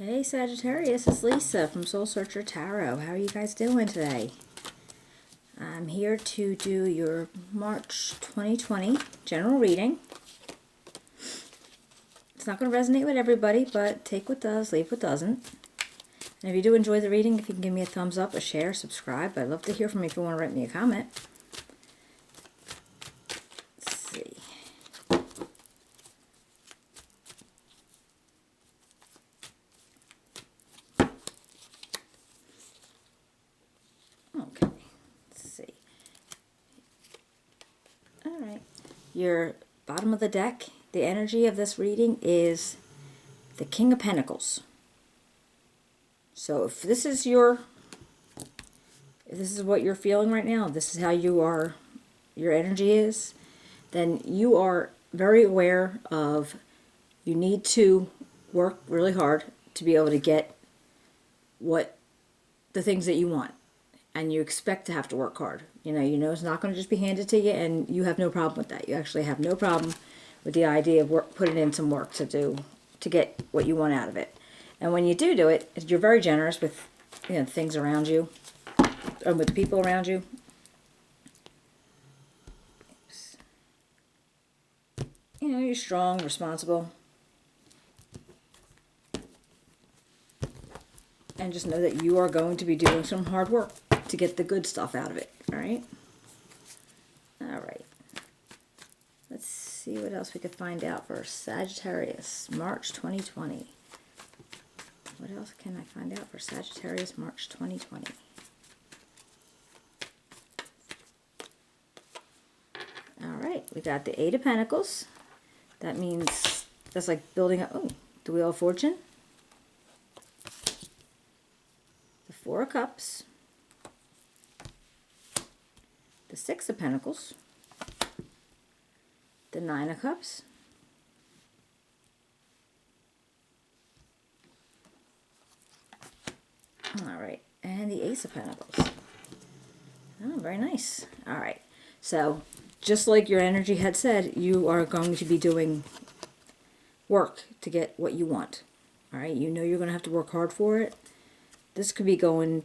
Hey Sagittarius, it's Lisa from Soul Searcher Tarot. How are you guys doing today? I'm here to do your March 2020 general reading. It's not going to resonate with everybody, but take what does, leave what doesn't. And if you do enjoy the reading, if you can give me a thumbs up, a share, subscribe. I'd love to hear from you if you want to write me a comment. Let's see. Okay, let's see. All right. Your bottom of the deck, the energy of this reading is the King of Pentacles. So if this is what you're feeling right now, this is how your energy is, then you are very aware of you need to work really hard to be able to get the things that you want. And you expect to have to work hard. You know it's not going to just be handed to you, and you have no problem with that. You actually have no problem with the idea of putting in some work to get what you want out of it. And when you do it, you're very generous with things around you, and with the people around you. You're strong, responsible, and just know that you are going to be doing some hard work to get the good stuff out of it. All right. Let's see what else we could find out for Sagittarius March 2020. What else can I find out for Sagittarius March 2020? All right, we got the Eight of Pentacles. That means that's like building up. Oh, the Wheel of Fortune. The Four of Cups. The Six of Pentacles. The Nine of Cups. All right, and the Ace of Pentacles. Oh, very nice. All right, so just like your energy had said, you are going to be doing work to get what you want. All right, you're going to have to work hard for it. This could be going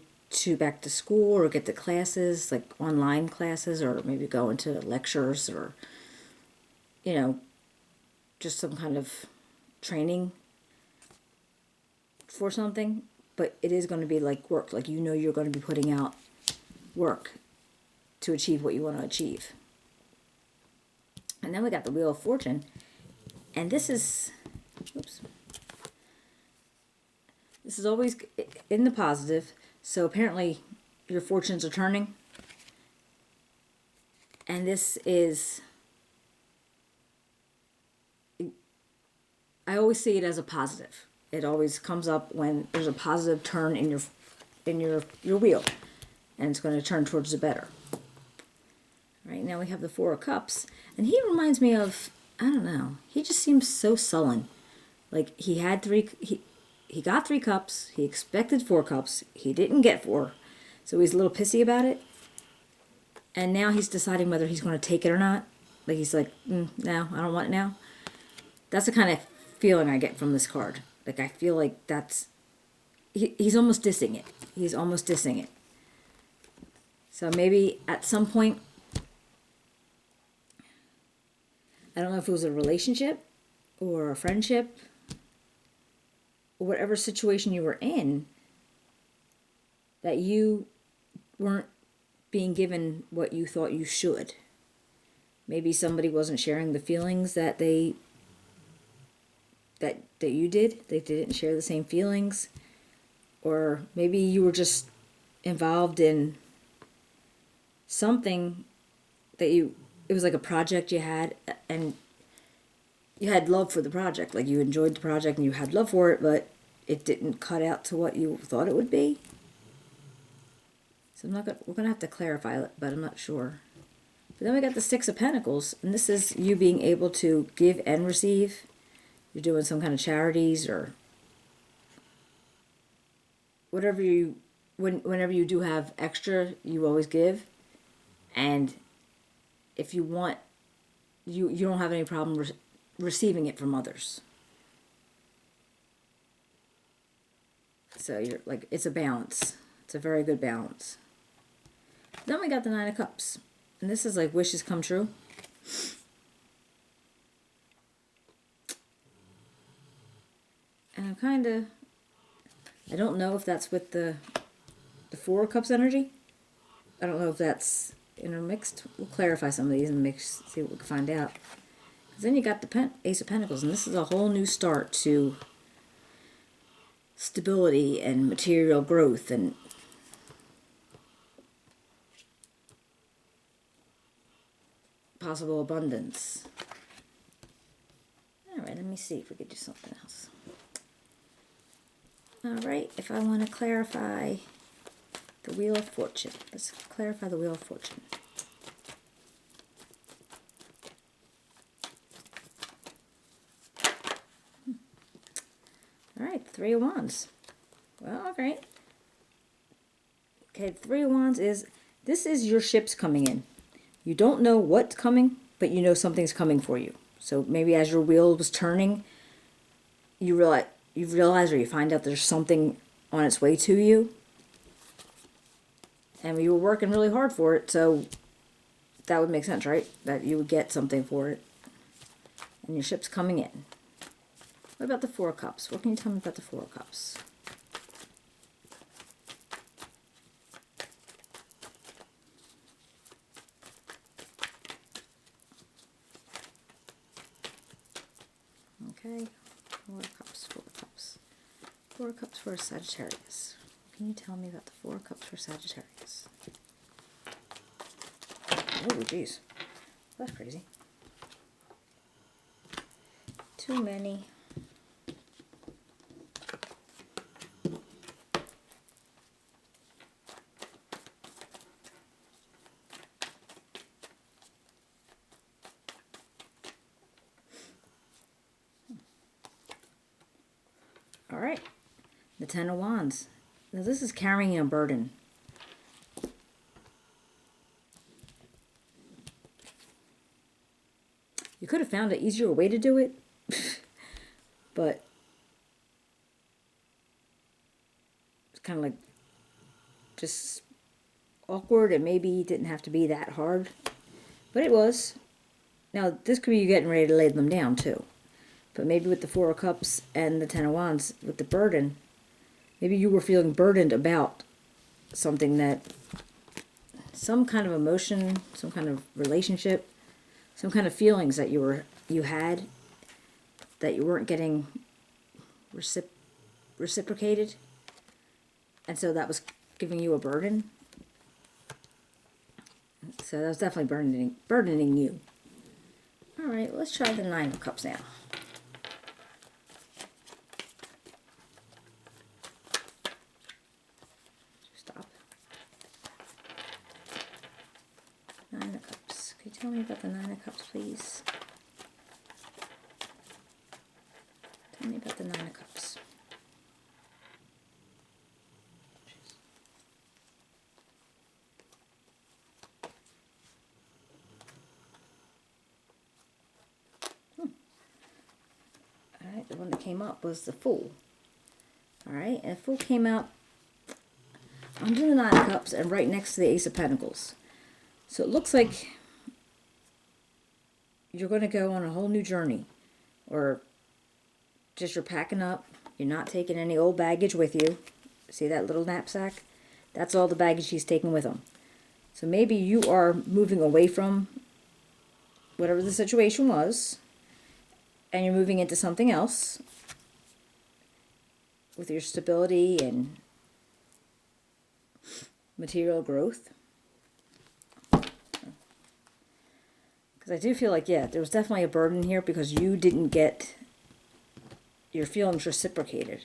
back to school, or get to classes, like online classes, or maybe going to lectures, or just some kind of training for something. But it is going to be like work, like you're going to be putting out work to achieve what you want to achieve. And then we got the Wheel of Fortune, and this is always in the positive. So apparently your fortunes are turning, and this is, I always see it as a positive. It always comes up when there's a positive turn in your wheel, and it's going to turn towards the better. Right now we have the Four of Cups, and he reminds me of, I don't know, he just seems so sullen. Like he got 3 cups, he expected 4 cups, he didn't get 4, so he's a little pissy about it. And now he's deciding whether he's going to take it or not. Like he's like, no, I don't want it now. That's the kind of feeling I get from this card. Like I feel like he's almost dissing it. He's almost dissing it. So maybe at some point, I don't know if it was a relationship or a friendship or whatever situation you were in, that you weren't being given what you thought you should. Maybe somebody wasn't sharing the feelings that you did. They didn't share the same feelings. Or maybe you were just involved in something that it was like a project you had, and you had love for the project. Like you enjoyed the project and you had love for it, but it didn't cut out to what you thought it would be. So we're gonna have to clarify it, but I'm not sure. But then we got the Six of Pentacles, and this is you being able to give and receive. You're doing some kind of charities or whatever whenever you do have extra, you always give. And if you want, you don't have any problem receiving it from others. So you're like, it's a balance. It's a very good balance. Then we got the Nine of Cups. And this is like wishes come true. And I don't know if that's with the Four of Cups energy. I don't know if that's intermixed. We'll clarify some of these and see what we can find out. Because then you got the Ace of Pentacles, and this is a whole new start to stability and material growth and possible abundance. All right, let me see if we could do something else. All right, if I want to clarify the Wheel of Fortune. Let's clarify the Wheel of Fortune. All right, Three of Wands. Well, all right. Okay, the Three of Wands is, this is your ships coming in. You don't know what's coming, but you know something's coming for you. So maybe as your wheel was turning, you realize or you find out there's something on its way to you. And you were working really hard for it, so that would make sense, right? That you would get something for it. And your ship's coming in. What about the Four of Cups? What can you tell me about the Four of Cups? Okay, Four of Cups, Four of Cups. Four of Cups for Sagittarius. What can you tell me about the Four of Cups for Sagittarius? Oh, geez. That's crazy. Too many. All right. The Ten of Wands. Now this is carrying a burden. You could have found an easier way to do it, but it's kind of like just awkward, and maybe it didn't have to be that hard, but it was. Now this could be you getting ready to lay them down too, but maybe with the Four of Cups and the Ten of Wands, with the burden, maybe you were feeling burdened about something, that some kind of emotion, some kind of relationship, some kind of feelings that you had that you weren't getting reciprocated, and so that was giving you a burden. So that was definitely burdening you. All right, let's try the Nine of Cups now. Stop. Nine of Cups. Can you tell me about the Nine of Cups, please? Tell me about the Nine of Cups. Alright, the one that came up was the Fool. Alright, and the Fool came out under the Nine of Cups and right next to the Ace of Pentacles. So it looks like you're going to go on a whole new journey. Or just you're packing up. You're not taking any old baggage with you. See that little knapsack? That's all the baggage he's taking with him. So maybe you are moving away from whatever the situation was, and you're moving into something else with your stability and material growth. Because I do feel like, yeah, there was definitely a burden here because you didn't get your feelings reciprocated.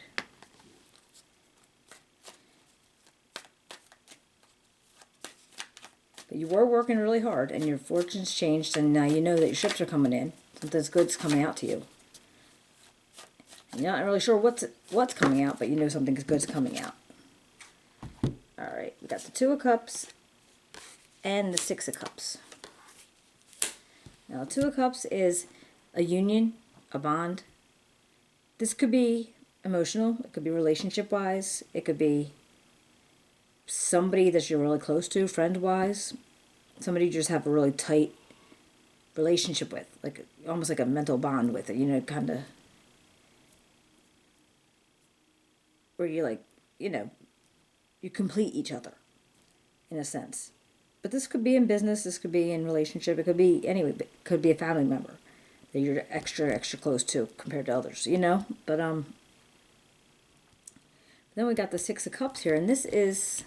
But you were working really hard, and your fortune's changed, and now you know that your ships are coming in. Something's good's coming out to you. You're not really sure what's coming out, but you know something good's coming out. All right, we got the Two of Cups and the Six of Cups. Now, the Two of Cups is a union, a bond. This could be emotional. It could be relationship-wise. It could be somebody that you're really close to, friend-wise. Somebody you just have a really tight relationship with, like almost like a mental bond with it, kind of where you like, you complete each other in a sense. But this could be in business, this could be in relationship, it could be anyway, it could be a family member that you're extra close to compared to others, But then we got the Six of Cups here, and this is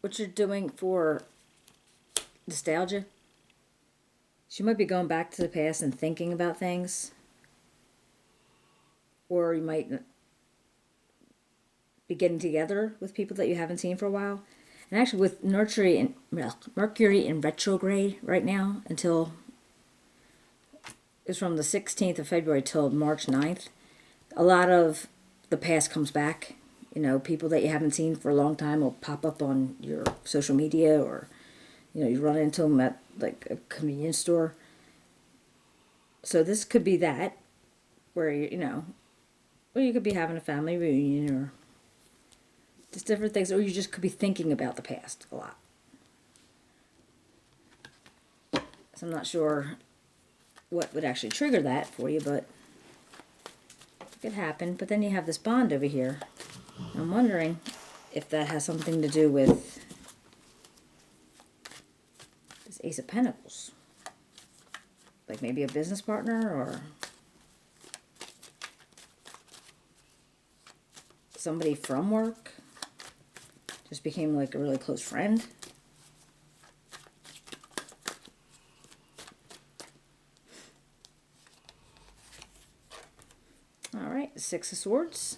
what you're doing for nostalgia. So you might be going back to the past and thinking about things, or you might be getting together with people that you haven't seen for a while. And actually, with Mercury in retrograde right now, until it's from the 16th of February till March 9th, a lot of the past comes back. People that you haven't seen for a long time will pop up on your social media, or you run into them at like a convenience store. So this could be that, where or you could be having a family reunion, or just different things, or you just could be thinking about the past a lot. So I'm not sure what would actually trigger that for you, but it could happen. But then you have this bond over here. I'm wondering if that has something to do with this Ace of Pentacles. Like maybe a business partner, or somebody from work just became like a really close friend. All right, Six of Swords.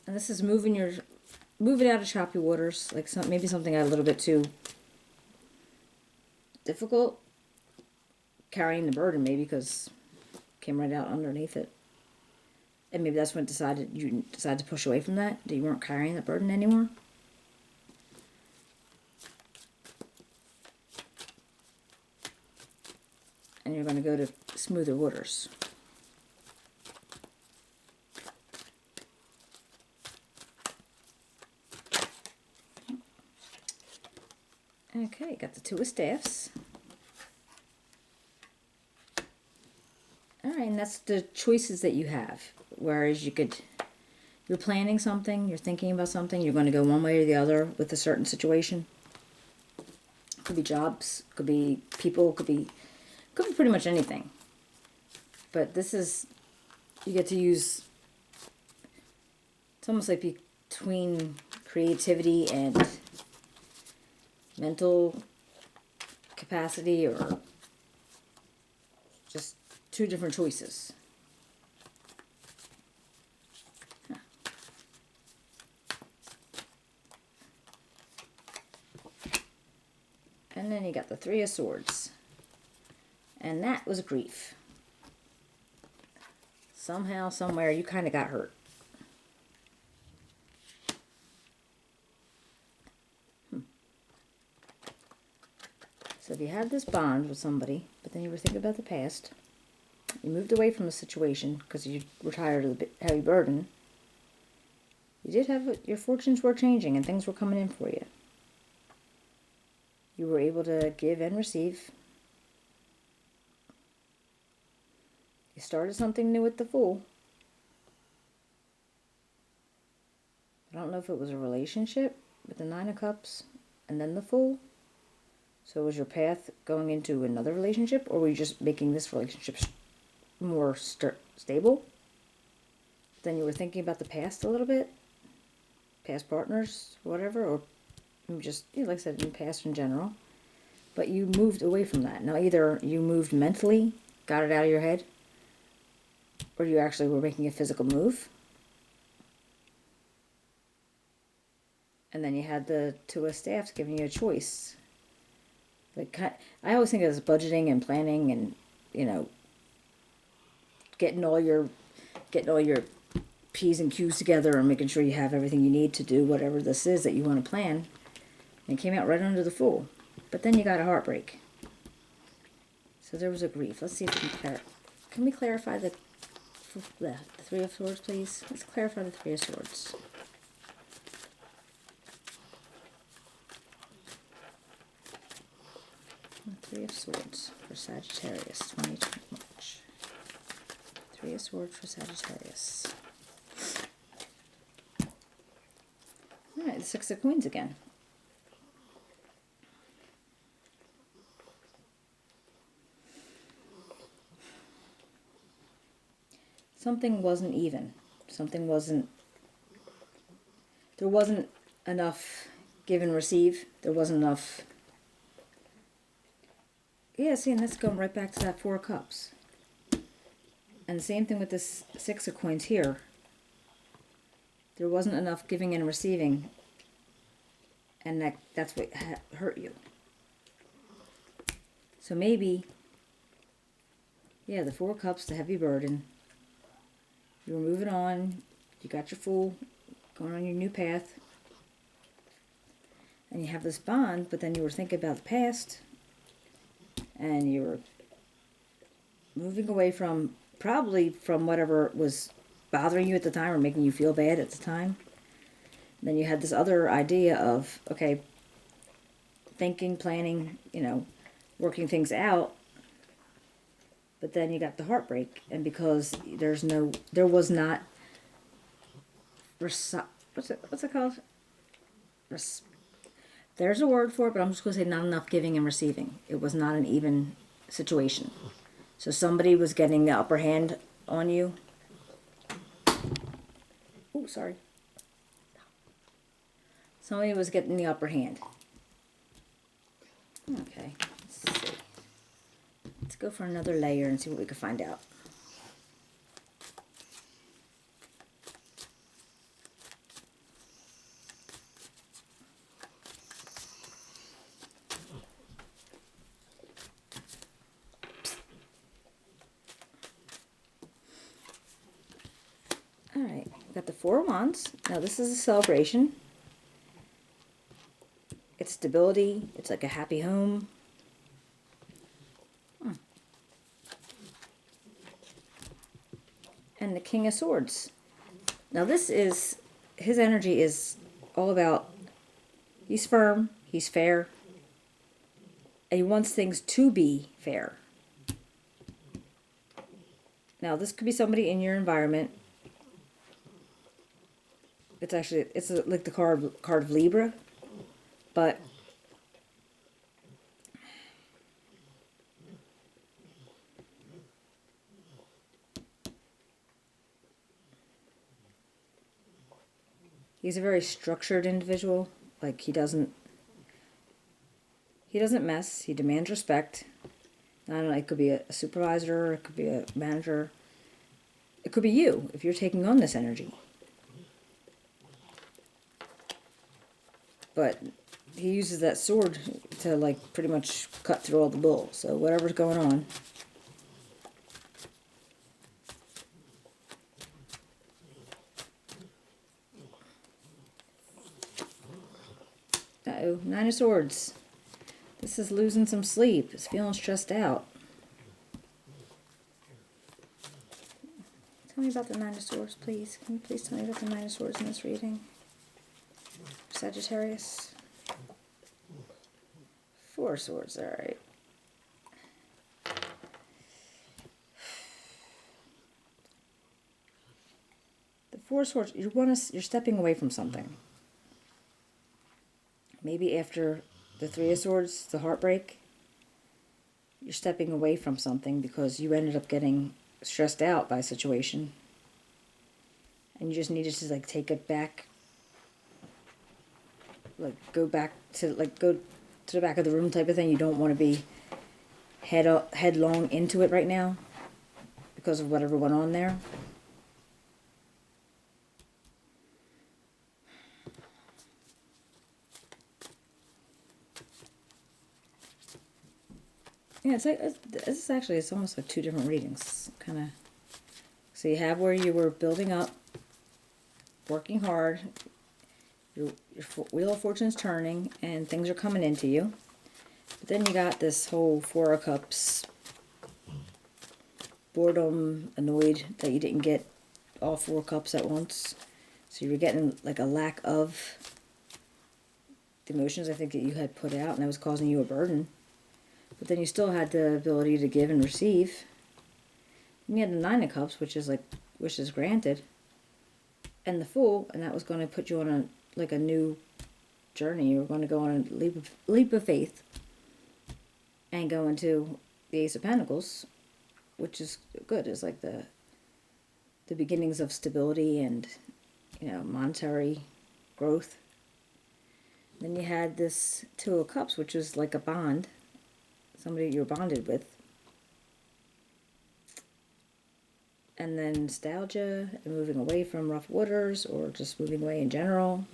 And this is moving out of choppy waters, like maybe something a little bit too difficult, carrying the burden maybe, because it came right out underneath it. And maybe that's when you decided to push away from that you weren't carrying the burden anymore. And you're going to go to smoother waters. Okay, got the Two of Staffs. All right, and that's the choices that you have. Whereas you're planning something, you're thinking about something, you're going to go one way or the other with a certain situation. Could be jobs, could be people, could be pretty much anything. But this is, you get to use, it's almost like between creativity and mental capacity, or just two different choices. And then you got the Three of Swords. And that was grief. Somehow, somewhere, you kind of got hurt. So if you had this bond with somebody, but then you were thinking about the past, you moved away from the situation because you were tired of the heavy burden, you did have, your fortunes were changing and things were coming in for you. You were able to give and receive. You started something new with the Fool. I don't know if it was a relationship with the Nine of Cups and then the Fool. So was your path going into another relationship, or were you just making this relationship more stable? Then you were thinking about the past a little bit? Past partners, whatever, or just, like I said, in past in general. But you moved away from that. Now either you moved mentally, got it out of your head, or you actually were making a physical move. And then you had the Two of Staffs giving you a choice. Like, I always think of it as budgeting and planning, and getting all your P's and Q's together and making sure you have everything you need to do whatever this is that you want to plan. And it came out right under the Fool. But then you got a heartbreak. So there was a grief. Let's see if we can we clarify the Three of Swords, please? Let's clarify the Three of Swords. The Three of Swords for Sagittarius, 2020 March. Three of Swords for Sagittarius. Alright, the Six of Queens again. Something wasn't even. Something wasn't... There wasn't enough give and receive. There wasn't enough... Yeah, see, and that's going right back to that Four of Cups. And the same thing with this Six of Coins here. There wasn't enough giving and receiving. And that's what hurt you. So maybe... Yeah, the Four of Cups, the heavy burden... You were moving on, you got your Fool, going on your new path, and you have this bond, but then you were thinking about the past, and you were moving away from, probably from whatever was bothering you at the time or making you feel bad at the time. And then you had this other idea of, okay, thinking, planning, you know, working things out. But then you got the heartbreak, and because there was not, what's it called? There's a word for it, but I'm just going to say not enough giving and receiving. It was not an even situation. So somebody was getting the upper hand on you. Oh, sorry. Somebody was getting the upper hand. Okay, let's see. Let's go for another layer and see what we can find out. Alright, we've got the Four of Wands. Now this is a celebration. It's stability. It's like a happy home. And the King of Swords. Now this is, his energy is all about, he's firm, he's fair, and he wants things to be fair. Now this could be somebody in your environment. It's actually, it's like the card of Libra, but he's a very structured individual. Like he doesn't mess. He demands respect. I don't know, it could be a supervisor, it could be a manager. It could be you if you're taking on this energy. But he uses that sword to like pretty much cut through all the bull. So whatever's going on. Uh-oh, Nine of Swords. This is losing some sleep. It's feeling stressed out. Tell me about the Nine of Swords, please. Can you please tell me about the Nine of Swords in this reading? Sagittarius. Four of Swords, alright. The Four of Swords, you're stepping away from something. Maybe after the Three of Swords, the heartbreak, you're stepping away from something because you ended up getting stressed out by a situation. And you just needed to like take it back. Like go to the back of the room type of thing. You don't want to be headlong into it right now because of whatever went on there. Yeah, it's almost like two different readings, kind of. So you have where you were building up, working hard, your Wheel of Fortune's turning, and things are coming into you. But then you got this whole Four of Cups boredom, annoyed that you didn't get all 4 cups at once. So you were getting like a lack of the emotions I think that you had put out, and that was causing you a burden. But then you still had the ability to give and receive. And you had the 9 of Cups, which is like wishes granted, and the Fool, and that was going to put you on a new journey. You were going to go on a leap of faith and go into the Ace of Pentacles, which is good. It's like the beginnings of stability and, you know, monetary growth. Then you had this 2 of Cups, which was like a bond, somebody you're bonded with. And then nostalgia and moving away from rough waters, or just moving away in general.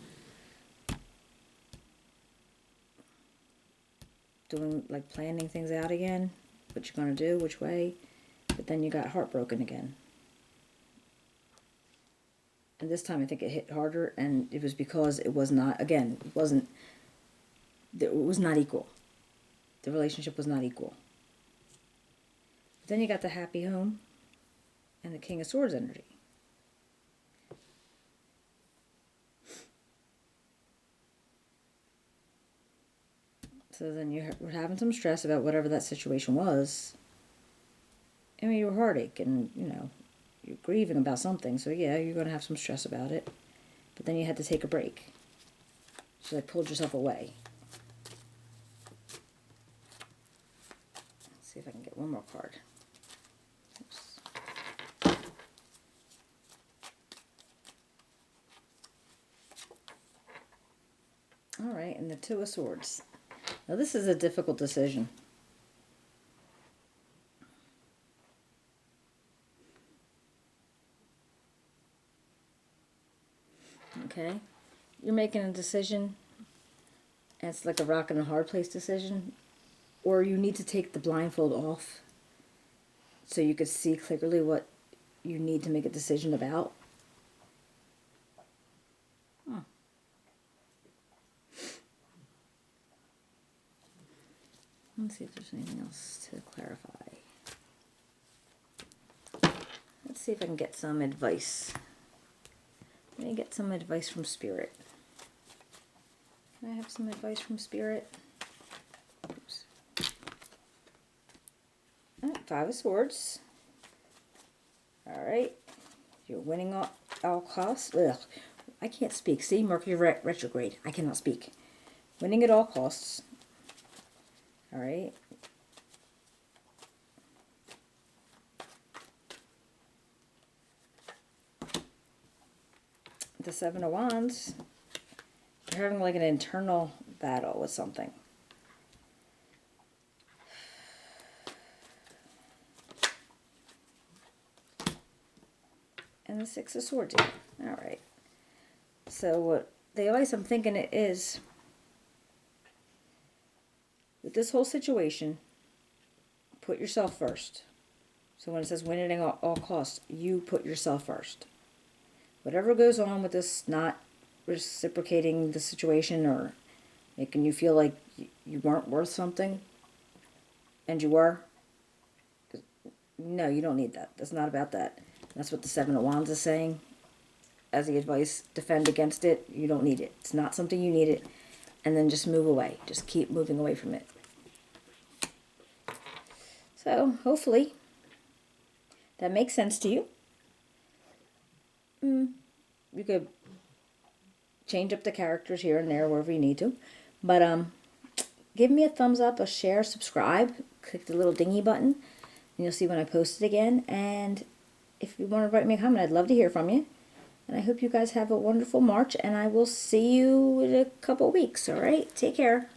Doing, like, planning things out again, what you're going to do, which way. But then you got heartbroken again. And this time I think it hit harder, and it was because it was not, again, it was not equal. The relationship was not equal. But then you got the happy home and the King of Swords energy. So then you were having some stress about whatever that situation was. I mean, your heartache, and, you know, you're grieving about something, so yeah, you're going to have some stress about it. But then you had to take a break. So you pulled yourself away. Let's see if I can get one more card. Oops. Alright, and the 2 of Swords. Now this is a difficult decision. Okay? You're making a decision, and it's like a rock and a hard place decision, or you need to take the blindfold off so you could see clearly what you need to make a decision about. Let's see if there's anything else to clarify. Let's see if I can get some advice. Let me get some advice from Spirit. Can I have some advice from Spirit? Oops. 5 of Swords. Alright. You're winning all costs. Ugh. I can't speak. See? Mercury retrograde. I cannot speak. Winning at all costs. Alright. The 7 of Wands. You're having like an internal battle with something. And the 6 of Swords again. Alright. So what the advice I'm thinking it is, with this whole situation, put yourself first. So when it says win it at all costs, you put yourself first. Whatever goes on with this not reciprocating the situation or making you feel like you weren't worth something, and you were, no, you don't need that. That's not about that. That's what the 7 of Wands is saying. As the advice, defend against it. You don't need it. It's not something you need it. And then just move away. Just keep moving away from it. So, hopefully, that makes sense to you. You could change up the characters here and there wherever you need to. But give me a thumbs up, a share, subscribe. Click the little dingy button, and you'll see when I post it again. And if you want to write me a comment, I'd love to hear from you. And I hope you guys have a wonderful March, and I will see you in a couple weeks, all right? Take care.